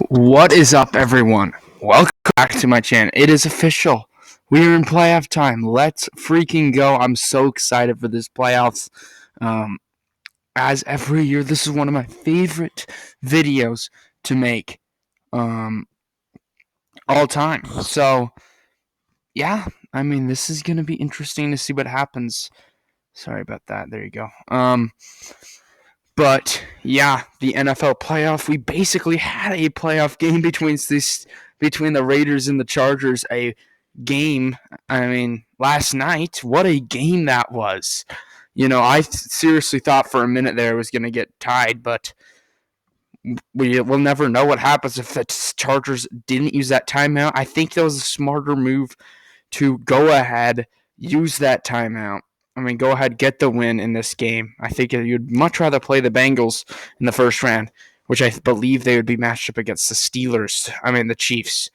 What is up, everyone? Welcome back to my channel. It is official. We are in playoff time. Let's freaking go. I'm so excited for this playoffs. As every year, this is one of my favorite videos to make all time. So, yeah, I mean, this is going to be interesting to see what happens. Sorry about that. There you go. But yeah, the NFL playoff. We basically had a playoff game between the Raiders and the Chargers. A game. I mean, last night, what a game that was. You know, I seriously thought for a minute there it was going to get tied, but we'll never know what happens if the Chargers didn't use that timeout. I think that was a smarter move to go ahead, use that timeout. I mean, go ahead, get the win in this game. I think you'd much rather play the Bengals in the first round, which I believe they would be matched up against the Chiefs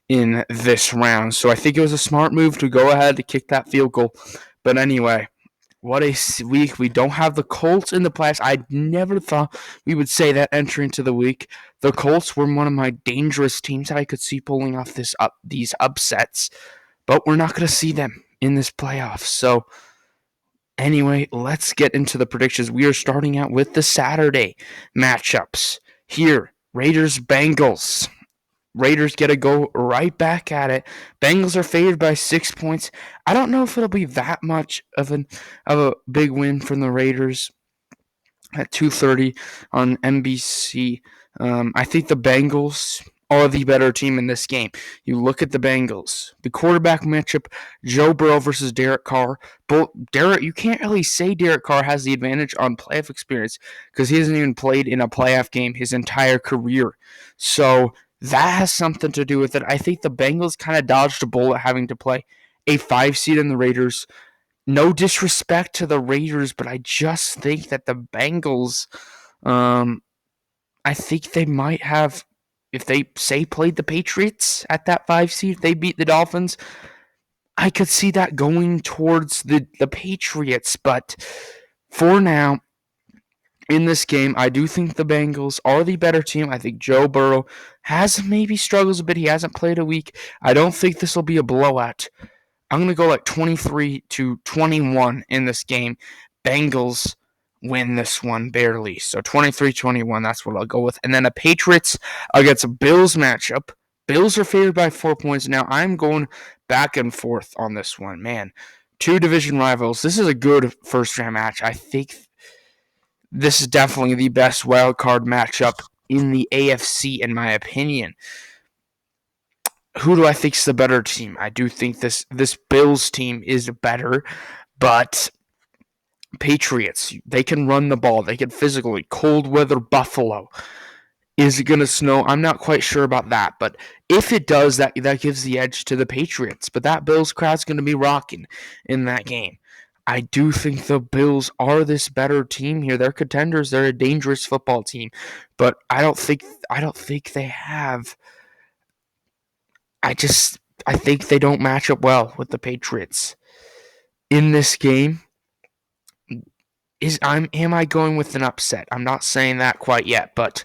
in this round. So I think it was a smart move to go ahead to kick that field goal. But anyway, what a week. We don't have the Colts in the playoffs. I never thought we would say that entering into the week. The Colts were one of my dangerous teams that I could see pulling off these upsets, but we're not going to see them in this playoffs. So anyway, let's get into the predictions. We are starting out with the Saturday matchups here. Raiders-Bengals. Raiders get to go right back at it. Bengals are favored by 6 points. I don't know if it'll be that much of a big win from the Raiders at 2:30 on NBC. I think the Bengals are the better team in this game. You look at the Bengals. The quarterback matchup, Joe Burrow versus Derek Carr. You can't really say Derek Carr has the advantage on playoff experience because he hasn't even played in a playoff game his entire career. So that has something to do with it. I think the Bengals kind of dodged a bullet having to play a 5 seed in the Raiders. No disrespect to the Raiders, but I just think that the Bengals, I think they might have, if they played the Patriots at that 5 seed, if they beat the Dolphins, I could see that going towards the Patriots. But for now, in this game, I do think the Bengals are the better team. I think Joe Burrow has maybe struggles a bit. He hasn't played a week. I don't think this will be a blowout. I'm going to go like 23-21 in this game. Bengals win this one barely. So 23-21, that's what I'll go with. And then the Patriots against a Bills matchup. Bills are favored by 4 points. Now, I'm going back and forth on this one. Man, two division rivals. This is a good first-round match. I think this is definitely the best wild card matchup in the AFC, in my opinion. Who do I think is the better team? I do think this Bills team is better, but Patriots, they can run the ball. They can physically. Cold weather Buffalo. Is it going to snow? I'm not quite sure about that, but if it does, that gives the edge to the Patriots. But that Bills crowd's going to be rocking in that game. I do think the Bills are this better team here. They're contenders. They're a dangerous football team, but I don't think they have. I think they don't match up well with the Patriots in this game. Am I going with an upset? I'm not saying that quite yet, but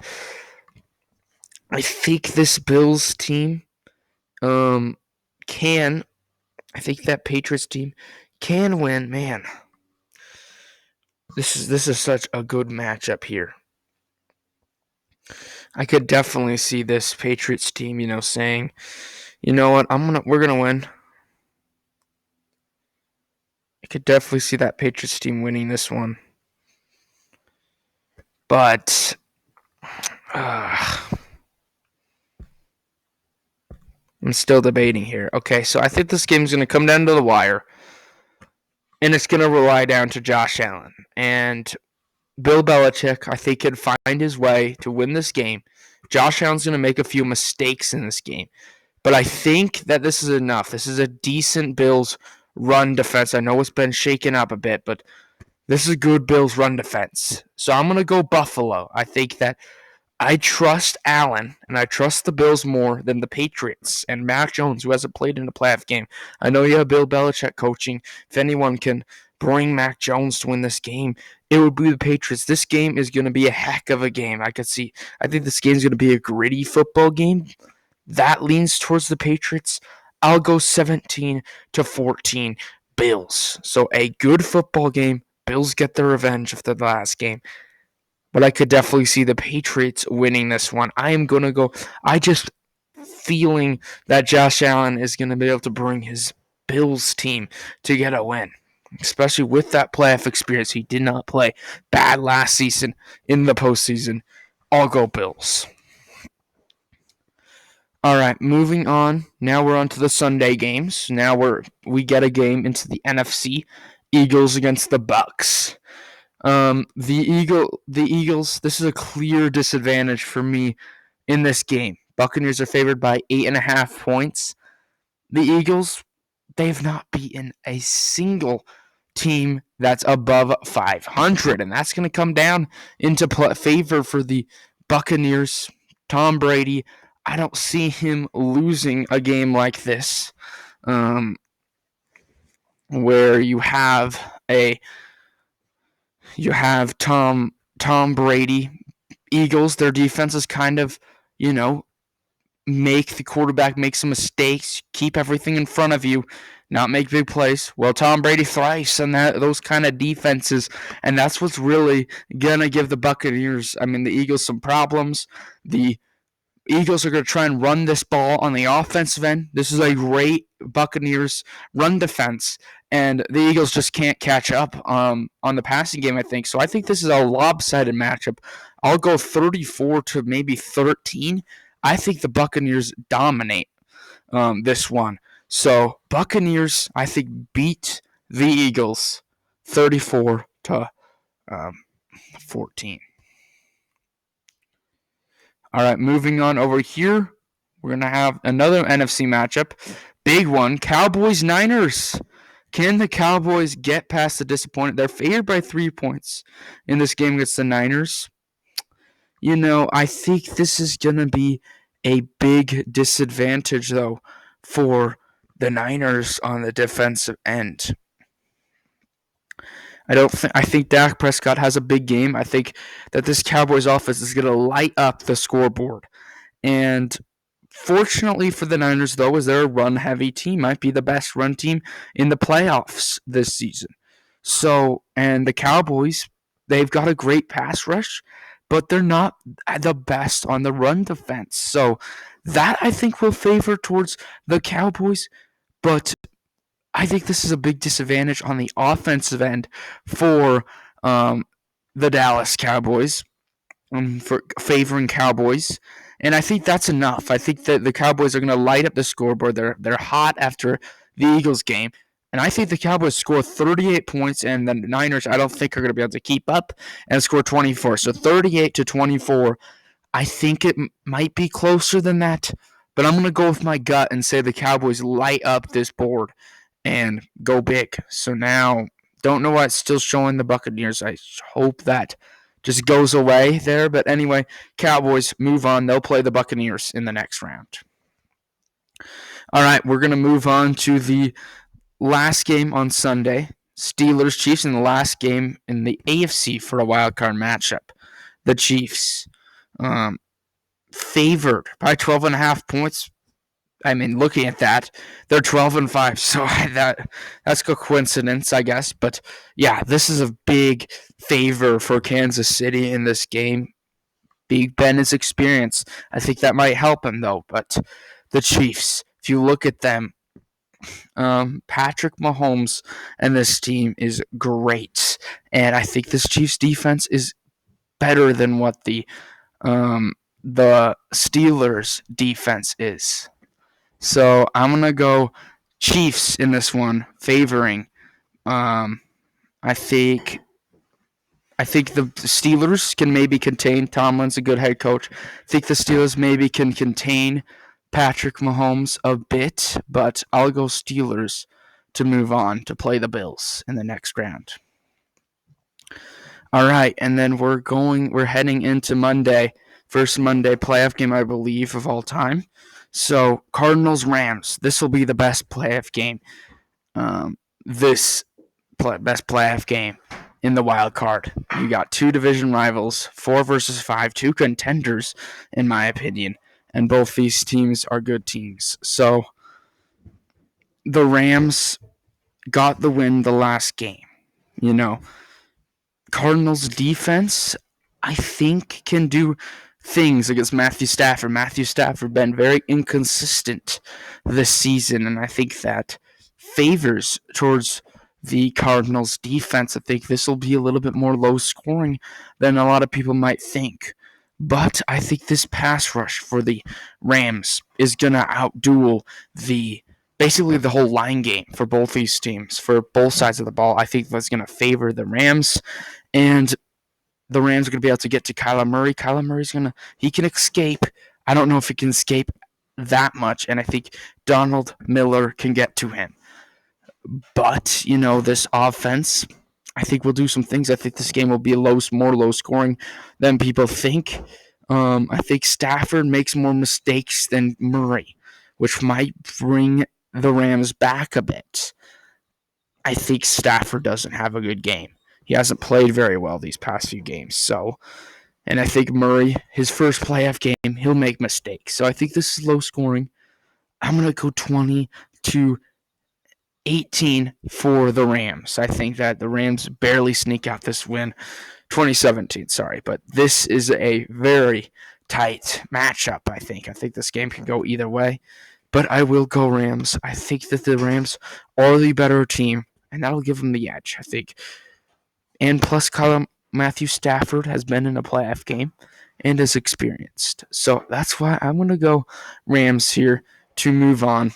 I think this Bills team can. I think that Patriots team can win. Man, this is such a good matchup here. I could definitely see this Patriots team, saying, "You know what? We're gonna win." I could definitely see that Patriots team winning this one, but I'm still debating here. Okay, so I think this game is gonna come down to the wire, and it's gonna rely down to Josh Allen and Bill Belichick. I think can find his way to win this game. Josh Allen's gonna make a few mistakes in this game, but I think that this is enough. This is a decent Bills run defense. I know it's been shaken up a bit, but this is a good Bills run defense. So I'm going to go Buffalo. I think that I trust Allen, and I trust the Bills more than the Patriots and Mac Jones, who hasn't played in a playoff game. I know you have Bill Belichick coaching. If anyone can bring Mac Jones to win this game, it would be the Patriots. This game is going to be a heck of a game. I think this game is going to be a gritty football game. That leans towards the Patriots. I'll go 17-14 Bills. So a good football game. Bills get their revenge after the last game. But I could definitely see the Patriots winning this one. I am going to go. I just feeling that Josh Allen is going to be able to bring his Bills team to get a win, especially with that playoff experience. He did not play bad last season in the postseason. I'll go Bills. All right, moving on. Now we're on to the Sunday games. Now we get a game into the NFC. Eagles against the Bucks. The Eagles. This is a clear disadvantage for me in this game. Buccaneers are favored by 8.5 points. The Eagles, they've not beaten a single team that's above 500, and that's going to come down into favor for the Buccaneers. Tom Brady, I don't see him losing a game like this, where you have Tom Brady. Eagles, their defense is kind of, make the quarterback make some mistakes, keep everything in front of you, not make big plays. Well, Tom Brady thrives on those kind of defenses, and that's what's really gonna give the Eagles some problems. The Eagles are going to try and run this ball on the offensive end. This is a great Buccaneers run defense, and the Eagles just can't catch up on the passing game, I think. So I think this is a lopsided matchup. I'll go 34 to maybe 13. I think the Buccaneers dominate this one. So Buccaneers, I think, beat the Eagles 34 to 14. All right, moving on over here, we're going to have another NFC matchup. Big one, Cowboys Niners. Can the Cowboys get past the disappointment? They're favored by 3 points in this game against the Niners. I think this is going to be a big disadvantage, though, for the Niners on the defensive end. I think Dak Prescott has a big game. I think that this Cowboys offense is going to light up the scoreboard. And fortunately for the Niners, though, is they're a run-heavy team. Might be the best run team in the playoffs this season. So, and the Cowboys, they've got a great pass rush, but they're not the best on the run defense. So that, I think, will favor towards the Cowboys. But I think this is a big disadvantage on the offensive end for the Dallas Cowboys, for favoring Cowboys. And I think that's enough. I think that the Cowboys are going to light up the scoreboard. They're hot after the Eagles game. And I think the Cowboys score 38 points, and the Niners, I don't think, are going to be able to keep up and score 24. So 38 to 24. I think it might be closer than that, but I'm going to go with my gut and say the Cowboys light up this board and go big. So now, don't know why it's still showing the Buccaneers. I hope that just goes away there. But anyway, Cowboys move on. They'll play the Buccaneers in the next round. All right, we're going to move on to the last game on Sunday. Steelers, Chiefs in the last game in the AFC for a wild card matchup. The Chiefs favored by 12.5 points. Looking at that, they're 12-5, so that's a coincidence, I guess. But yeah, this is a big favor for Kansas City in this game. Big Ben is experienced. I think that might help him, though. But the Chiefs, if you look at them, Patrick Mahomes and this team is great. And I think this Chiefs defense is better than what the Steelers defense is. So I'm going to go Chiefs in this one, favoring. I think the Steelers can maybe contain. Tomlin's a good head coach. I think the Steelers maybe can contain Patrick Mahomes a bit, but I'll go Steelers to move on to play the Bills in the next round. All right, and then we're heading into Monday. First Monday playoff game, I believe, of all time. So, Cardinals Rams. This will be the best playoff game. Best playoff game in the wild card. You got two division rivals, 4 versus 5, two contenders, in my opinion, and both these teams are good teams. So the Rams got the win the last game. Cardinals defense, I think, can do things against Matthew Stafford. Matthew Stafford been very inconsistent this season, and I think that favors towards the Cardinals defense. I think this will be a little bit more low scoring than a lot of people might think. But I think this pass rush for the Rams is going to outduel basically the whole line game for both these teams, for both sides of the ball. I think that's going to favor the Rams, and the Rams are going to be able to get to Kyler Murray. Kyler Murray's he can escape. I don't know if he can escape that much, and I think Donald Miller can get to him. But, this offense, I think will do some things. I think this game will be more low scoring than people think. I think Stafford makes more mistakes than Murray, which might bring the Rams back a bit. I think Stafford doesn't have a good game. He hasn't played very well these past few games. And I think Murray, his first playoff game, he'll make mistakes. So I think this is low scoring. I'm going to go 20-18 for the Rams. I think that the Rams barely sneak out this win. 2017, sorry. But this is a very tight matchup, I think. I think this game can go either way. But I will go Rams. I think that the Rams are the better team, and that'll give them the edge, I think. And plus, Matthew Stafford has been in a playoff game and is experienced. So that's why I'm going to go Rams here to move on.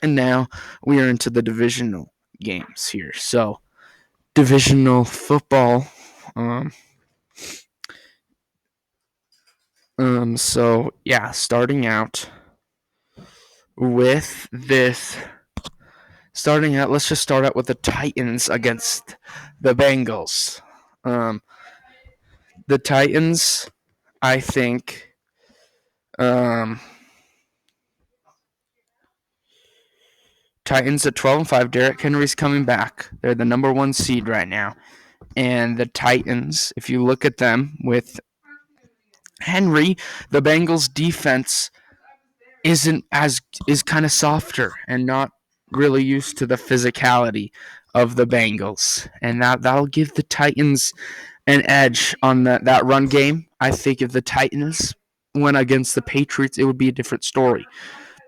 And now we are into the divisional games here. So, divisional football. Starting out with this. Let's just start out with the Titans against the Bengals. The Titans, I think, Titans at 12-5. Derrick Henry's coming back. They're the number 1 seed right now. And the Titans, if you look at them with Henry, the Bengals defense is kind of softer and not really used to the physicality of the Bengals, and that'll give the Titans an edge on that run game. I think if the Titans went against the Patriots, it would be a different story.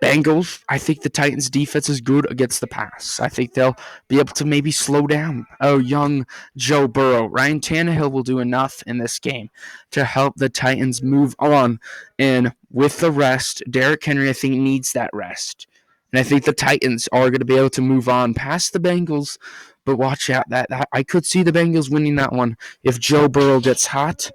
Bengals, I think the Titans' defense is good against the pass. I think they'll be able to maybe slow down young Joe Burrow. Ryan Tannehill will do enough in this game to help the Titans move on. And with the rest, Derrick Henry, I think, needs that rest. And I think the Titans are going to be able to move on past the Bengals. But watch out. That I could see the Bengals winning that one if Joe Burrow gets hot.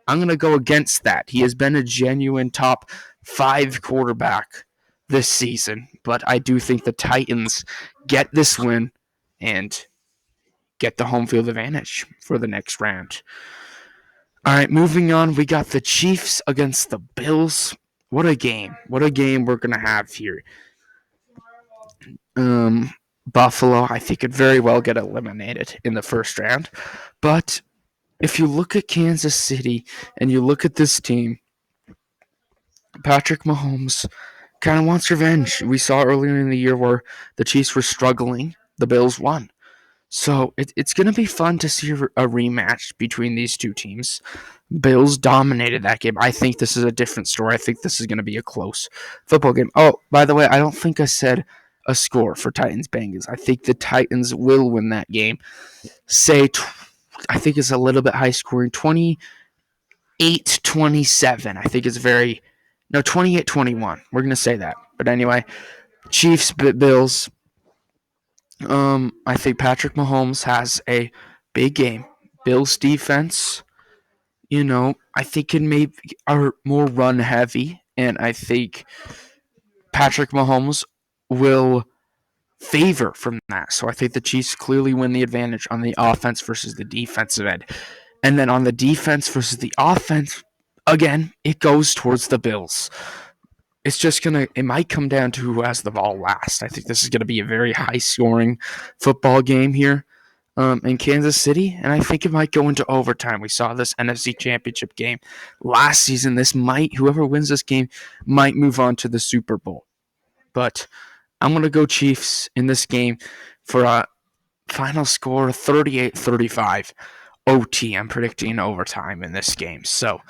I'm going to go against that. He has been a genuine top 5 quarterback this season, but I do think the Titans get this win and get the home field advantage for the next round. All right, moving on, we got the Chiefs against the Bills. What a game. What a game we're going to have here. Buffalo, I think, could very well get eliminated in the first round, but if you look at Kansas City and you look at this team, Patrick Mahomes kind of wants revenge. We saw earlier in the year where the Chiefs were struggling. The Bills won. So it's going to be fun to see a rematch between these two teams. Bills dominated that game. I think this is a different story. I think this is going to be a close football game. Oh, by the way, I don't think I said a score for Titans-Bengals. I think the Titans will win that game. I think it's a little bit high scoring. 28-27. I think it's 28-21. We're going to say that. But anyway, Chiefs, Bills. I think Patrick Mahomes has a big game. Bills defense, I think are more run heavy. And I think Patrick Mahomes will favor from that. So I think the Chiefs clearly win the advantage on the offense versus the defensive end. And then on the defense versus the offense, again, it goes towards the Bills. It might come down to who has the ball last. I think this is going to be a very high-scoring football game here. in Kansas City, and I think it might go into overtime. We saw this NFC Championship game last season. Whoever wins this game might move on to the Super Bowl. But I'm going to go Chiefs in this game for a final score 38-35. OT, I'm predicting overtime in this game. So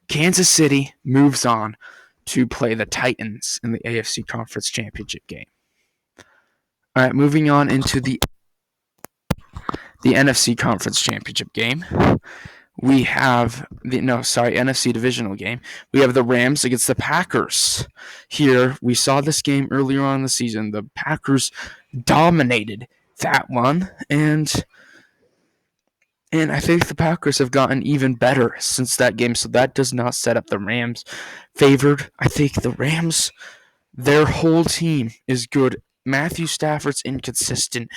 Kansas City moves on to play the Titans in the AFC Conference Championship game. All right, moving on into the NFC Conference Championship game. We have NFC Divisional game. We have the Rams against the Packers. Here, we saw this game earlier on in the season. The Packers dominated that one, and I think the Packers have gotten even better since that game, so that does not set up the Rams favored. I think the Rams, their whole team is good. Matthew Stafford's inconsistent,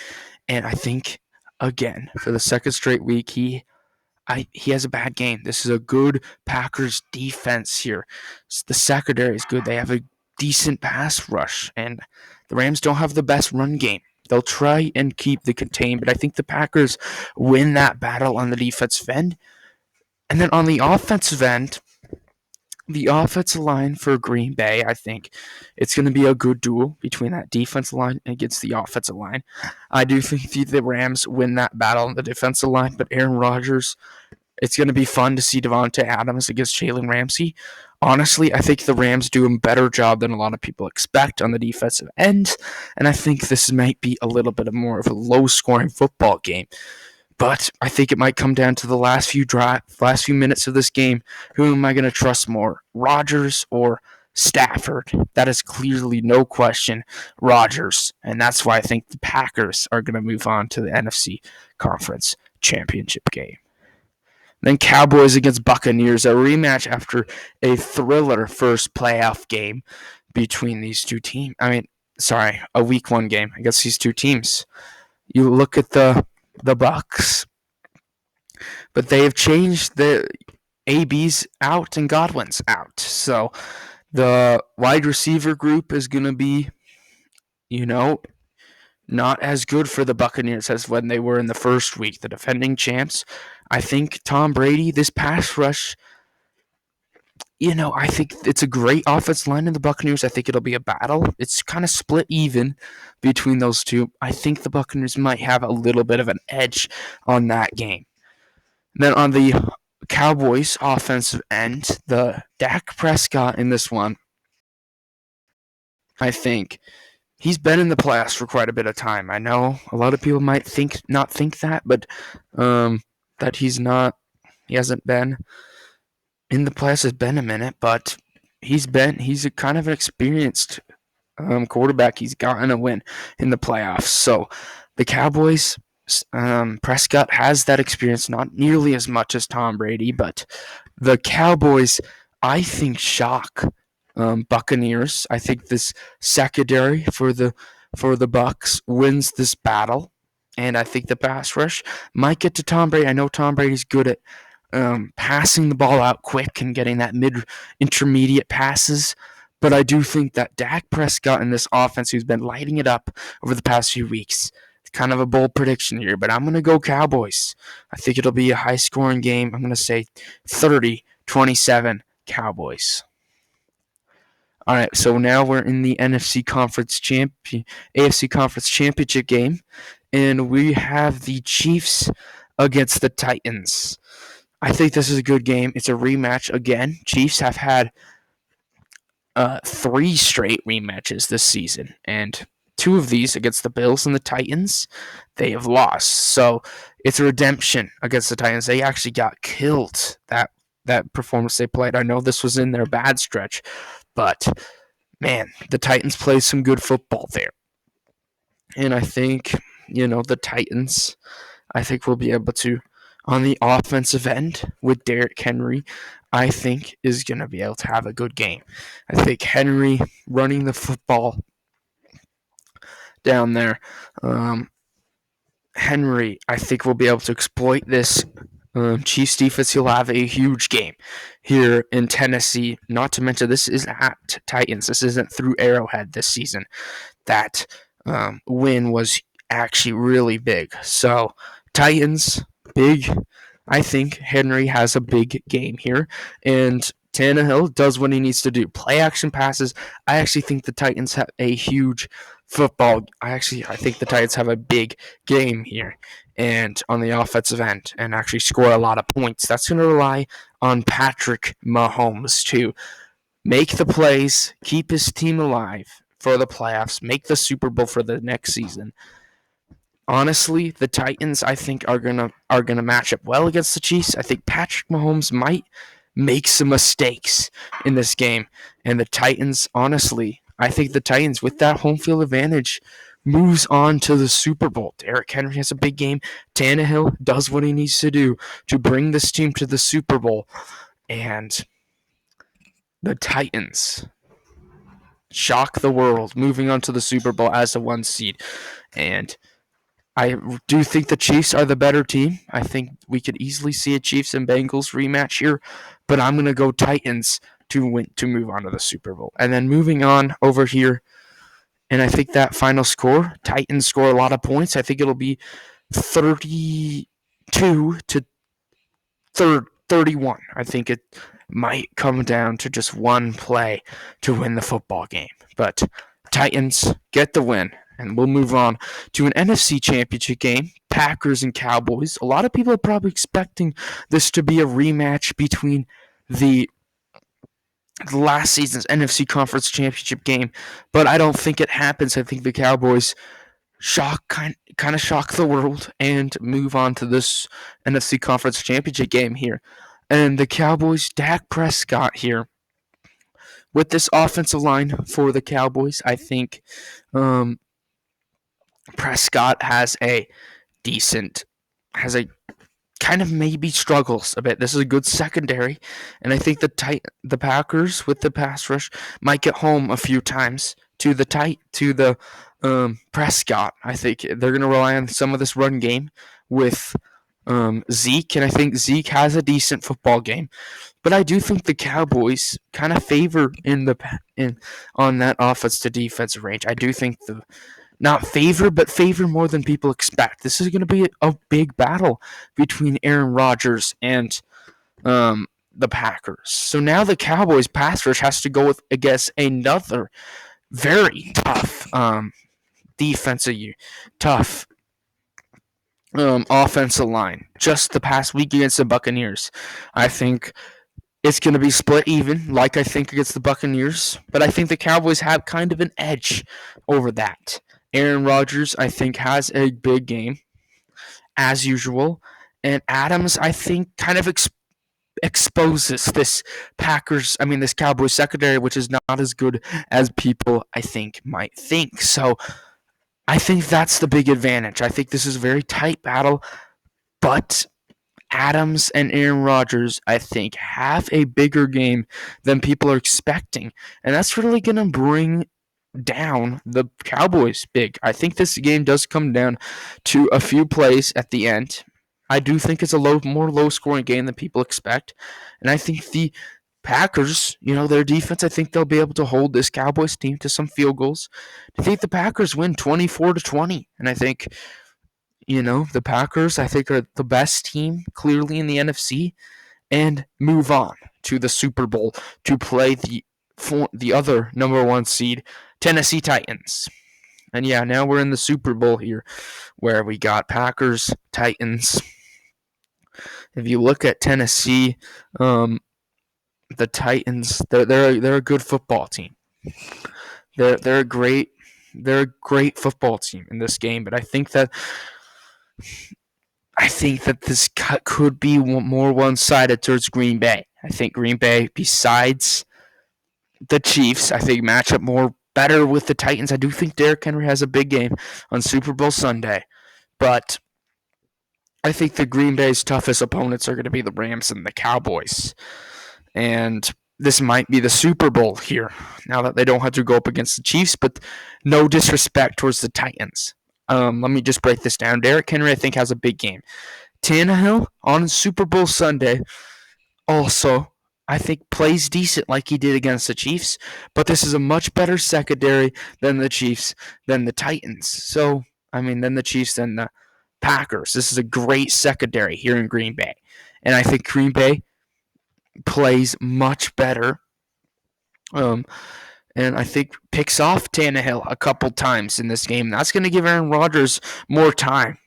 and I think, again, for the second straight week, he has a bad game. This is a good Packers defense here. The secondary is good. They have a decent pass rush, and the Rams don't have the best run game. They'll try and keep the contain, but I think the Packers win that battle on the defensive end. And then on the offensive end, the offensive line for Green Bay, I think it's going to be a good duel between that defensive line against the offensive line. I do think the Rams win that battle on the defensive line, but Aaron Rodgers, it's going to be fun to see Devontae Adams against Jalen Ramsey. Honestly, I think the Rams do a better job than a lot of people expect on the defensive end, and I think this might be a little bit more of a low-scoring football game. But I think it might come down to the last few minutes of this game. Who am I going to trust more, Rodgers or Stafford? That is clearly no question Rodgers, and that's why I think the Packers are going to move on to the NFC Conference Championship game. Then Cowboys against Buccaneers, a rematch after a thriller first playoff game between these two teams. A week one game against these two teams. You look at the Bucs, but they have changed the AB's out and Godwin's out. So the wide receiver group is going to be, not as good for the Buccaneers as when they were in the first week, the defending champs. I think Tom Brady, this pass rush, I think it's a great offensive line in the Buccaneers. I think it'll be a battle. It's kind of split even between those two. I think the Buccaneers might have a little bit of an edge on that game. Then on the Cowboys offensive end, the Dak Prescott in this one, I think he's been in the playoffs for quite a bit of time. I know a lot of people might not think that, but that he hasn't been in the playoffs. Has been a minute, but he's a kind of an experienced quarterback. He's gotten a win in the playoffs. So the Cowboys, Prescott has that experience, not nearly as much as Tom Brady, but the Cowboys, I think, shock Buccaneers. I think this secondary for the Bucs wins this battle, and I think the pass rush might get to Tom Brady. I know Tom Brady's good at passing the ball out quick and getting that mid-intermediate passes, but I do think that Dak Prescott in this offense, who's been lighting it up over the past few weeks, it's kind of a bold prediction here, but I'm going to go Cowboys. I think it'll be a high-scoring game. I'm going to say 30-27 Cowboys. All right, so now we're in the AFC Conference Championship game, and we have the Chiefs against the Titans. I think this is a good game. It's a rematch again. Chiefs have had 3 straight rematches this season, and 2 of these against the Bills and the Titans, they have lost. So it's a redemption against the Titans. They actually got killed that performance they played. I know this was in their bad stretch, but man, the Titans played some good football there. And I think, the Titans, I think will be able to, on the offensive end with Derrick Henry, I think is going to be able to have a good game. I think Henry running the football down there, Henry, I think will be able to exploit this Chiefs defense. He'll have a huge game here in Tennessee. Not to mention, this is at Titans. This isn't through Arrowhead this season. That win was actually really big. So Titans, big. I think Henry has a big game here, and Tannehill does what he needs to do. Play action passes. I actually think the Titans have a huge football. I think the Titans have a big game here, and on the offensive end, and actually score a lot of points. That's going to rely on Patrick Mahomes to make the plays, keep his team alive for the playoffs, make the Super Bowl for the next season. Honestly, the Titans I think are gonna match up well against the Chiefs. I think Patrick Mahomes might make some mistakes in this game, and the Titans, honestly, I think the Titans with that home field advantage moves on to the Super Bowl. Derrick Henry has a big game. Tannehill does what he needs to do to bring this team to the Super Bowl, and the Titans shock the world, moving on to the Super Bowl as a 1 seed, and I do think the Chiefs are the better team. I think we could easily see a Chiefs and Bengals rematch here, but I'm going to go Titans to move on to the Super Bowl. And then moving on over here, and I think that final score, Titans score a lot of points. I think it'll be 32 to 31. I think it might come down to just one play to win the football game. But Titans get the win. And we'll move on to an NFC Championship game, Packers and Cowboys. A lot of people are probably expecting this to be a rematch between the last season's NFC Conference Championship game, but I don't think it happens. I think the Cowboys kind of shock the world and move on to this NFC Conference Championship game here. And the Cowboys, Dak Prescott here. With this offensive line for the Cowboys, I think Prescott has a kind of maybe struggles a bit. This is a good secondary, and I think the Packers with the pass rush might get home a few times to the Prescott. I think they're going to rely on some of this run game with Zeke, and I think Zeke has a decent football game. But I do think the Cowboys kind of favor on that offense to defensive range. I do think not favor, but favor more than people expect. This is going to be a big battle between Aaron Rodgers and the Packers. So now the Cowboys pass rush has to go with, I guess, another very tough offensive line. Just the past week against the Buccaneers, I think it's going to be split even, like I think against the Buccaneers. But I think the Cowboys have kind of an edge over that. Aaron Rodgers, I think, has a big game, as usual. And Adams, I think, kind of exposes this Cowboys secondary, which is not as good as people, I think, might think. So I think that's the big advantage. I think this is a very tight battle, but Adams and Aaron Rodgers, I think, have a bigger game than people are expecting. And that's really going to bring down the Cowboys big. I think this game does come down to a few plays at the end. I do think it's a more low-scoring game than people expect. And I think the Packers, their defense, I think they'll be able to hold this Cowboys team to some field goals. I think the Packers win 24-20. And I think, the Packers, I think, are the best team clearly in the NFC and move on to the Super Bowl to play the other number 1 seed, Tennessee Titans. And yeah, now we're in the Super Bowl here where we got Packers, Titans. If you look at Tennessee, the Titans, they're a good football team. They're a great football team in this game, but I think that this cut could be more one-sided towards Green Bay. I think Green Bay, besides the Chiefs, I think match up better with the Titans. I do think Derrick Henry has a big game on Super Bowl Sunday, but I think the Green Bay's toughest opponents are going to be the Rams and the Cowboys. And this might be the Super Bowl here, now that they don't have to go up against the Chiefs, but no disrespect towards the Titans. Let me just break this down. Derrick Henry, I think, has a big game. Tannehill on Super Bowl Sunday also, I think, plays decent like he did against the Chiefs, but this is a much better secondary than the Chiefs, than the Titans. So, than the Chiefs, than the Packers. This is a great secondary here in Green Bay. And I think Green Bay plays much better. And I think picks off Tannehill a couple times in this game. That's going to give Aaron Rodgers more time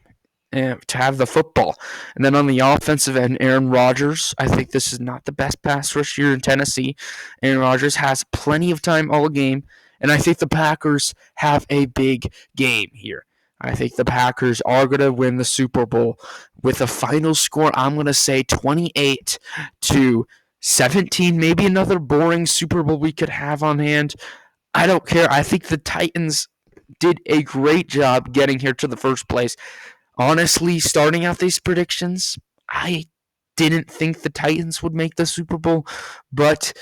to have the football. And then on the offensive end, Aaron Rodgers, I think this is not the best pass rush here in Tennessee. Aaron Rodgers has plenty of time all game, and I think the Packers have a big game here. I think the Packers are going to win the Super Bowl with a final score, I'm going to say 28-17. Maybe another boring Super Bowl we could have on hand. I don't care. I think the Titans did a great job getting here to the first place. Honestly, starting out these predictions, I didn't think the Titans would make the Super Bowl, but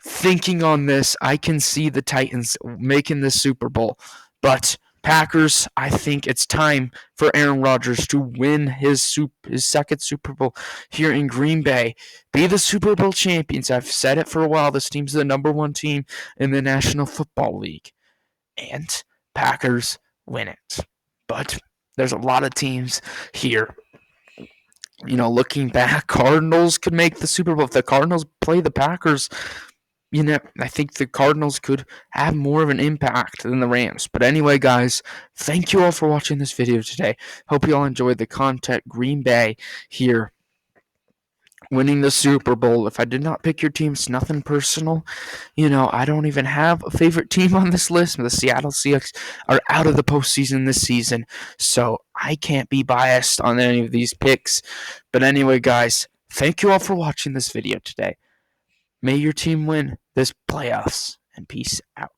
thinking on this, I can see the Titans making the Super Bowl. But Packers, I think it's time for Aaron Rodgers to win his second Super Bowl here in Green Bay. Be the Super Bowl champions. I've said it for a while. This team's the number one team in the National Football League. And Packers win it. But there's a lot of teams here. Looking back, Cardinals could make the Super Bowl. If the Cardinals play the Packers, I think the Cardinals could have more of an impact than the Rams. But anyway, guys, thank you all for watching this video today. Hope you all enjoyed the content. Green Bay here winning the Super Bowl. If I did not pick your team, it's nothing personal. I don't even have a favorite team on this list. The Seattle Seahawks are out of the postseason this season, so I can't be biased on any of these picks. But anyway, guys, thank you all for watching this video today. May your team win this playoffs, and peace out.